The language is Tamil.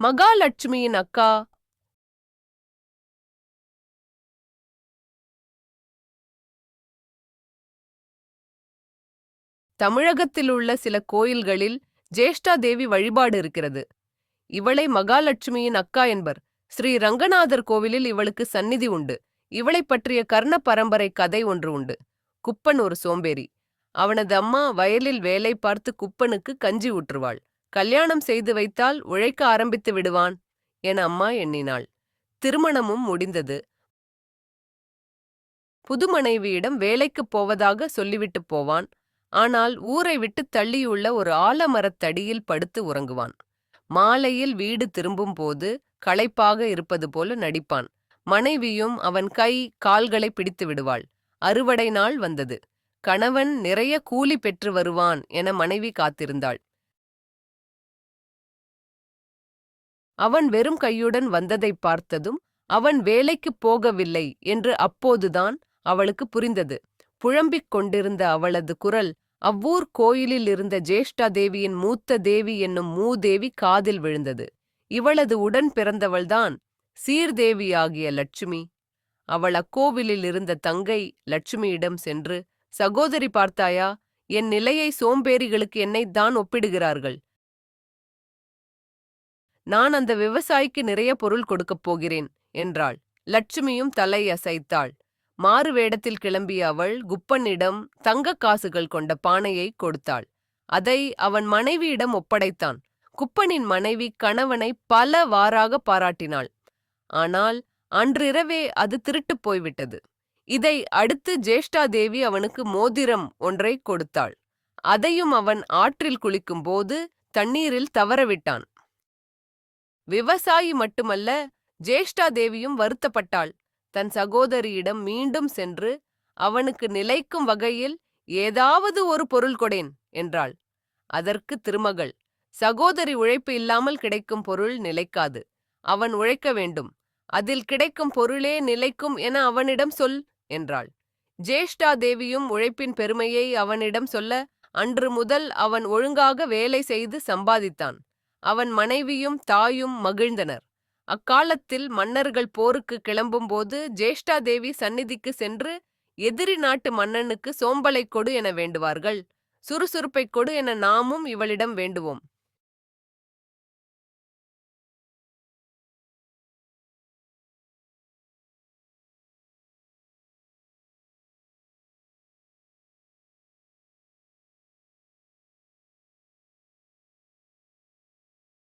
மகாலட்சுமியின் அக்கா. தமிழகத்தில் உள்ள சில கோயில்களில் ஜேஷ்டா தேவி வழிபாடு இருக்கிறது. இவளை மகாலட்சுமியின் அக்கா என்பர். ஸ்ரீ ரங்கநாதர் கோவிலில் இவளுக்கு சந்நிதி உண்டு. இவளைப் பற்றிய கர்ண பரம்பரை கதை ஒன்று உண்டு. குப்பன் ஒரு சோம்பேறி. அவனது அம்மா வயலில் வேலை பார்த்து குப்பனுக்கு கஞ்சி ஊற்றுவாள். கல்யாணம் செய்து வைத்தால் உழைக்க ஆரம்பித்து விடுவான் என அம்மா எண்ணினாள். திருமணமும் முடிந்தது. புது மனைவியிடம் வேலைக்குப் போவதாக சொல்லிவிட்டு போவான். ஆனால் ஊரை விட்டு தள்ளியுள்ள ஒரு ஆலமரத்தடியில் படுத்து உறங்குவான். மாலையில் வீடு திரும்பும் போது களைப்பாக இருப்பது போல நடிப்பான். மனைவியும் அவன் கை கால்களை பிடித்து விடுவாள். அறுவடை நாள் வந்தது. கணவன் நிறைய கூலி பெற்று வருவான் என மனைவி காத்திருந்தாள். அவன் வெறும் கையுடன் வந்ததை பார்த்ததும் அவன் வேலைக்குப் போகவில்லை என்று அப்போதுதான் அவளுக்கு புரிந்தது. புழம்பிக் கொண்டிருந்த அவளது குரல் அவ்வூர் கோயிலில் இருந்த ஜேஷ்டா தேவியின் மூத்த தேவி என்னும் மூதேவி காதில் விழுந்தது. இவளது உடன் பிறந்தவள்தான் சீர்தேவியாகிய லட்சுமி. அவள் அக்கோவிலில் இருந்த தங்கை லட்சுமியிடம் சென்று, சகோதரி பார்த்தாயா, என் நிலையை சோம்பேறிகளுக்கு என்னைத்தான் ஒப்பிடுகிறார்கள். நான் அந்த விவசாயிக்கு நிறைய பொருள் கொடுக்கப் போகிறேன் என்றாள். லட்சுமியும் தலை அசைத்தாள். மாறு வேடத்தில் கிளம்பிய அவள் குப்பனிடம் தங்கக் காசுகள் கொண்ட பானையை கொடுத்தாள். அதை அவன் மனைவியிடம் ஒப்படைத்தான். குப்பனின் மனைவி கணவனை பல வாராக பாராட்டினாள். ஆனால் அன்றிரவே அது திருட்டுப் போய்விட்டது. இதை அடுத்து ஜேஷ்டாதேவி அவனுக்கு மோதிரம் ஒன்றை கொடுத்தாள். அதையும் அவன் ஆற்றில் குளிக்கும் போது தண்ணீரில் தவறவிட்டான். விவசாயி மட்டுமல்ல, ஜேஷ்டாதேவியும் வருத்தப்பட்டாள். தன் சகோதரியிடம் மீண்டும் சென்று அவனுக்கு நிலைக்கும் வகையில் ஏதாவது ஒரு பொருள் கொடேன் என்றாள். அதற்கு திருமகள், சகோதரி உழைப்பு இல்லாமல் கிடைக்கும் பொருள் நிலைக்காது. அவன் உழைக்க வேண்டும். அதில் கிடைக்கும் பொருளே நிலைக்கும் என அவனிடம் சொல் என்றாள். ஜேஷ்டா தேவியும் உழைப்பின் பெருமையை அவனிடம் சொல்ல, அன்று முதல் அவன் ஒழுங்காக வேலை செய்து சம்பாதித்தான். அவன் மனைவியும் தாயும் மகிழ்ந்தனர். அக்காலத்தில் மன்னர்கள் போருக்கு கிளம்பும்போது ஜேஷ்டாதேவி சந்நிதிக்கு சென்று எதிரி நாட்டு மன்னனுக்கு சோம்பலை கொடு என வேண்டுவார்கள். சுறுசுறுப்பை கொடு என நாமும் இவளிடம் வேண்டுவோம்.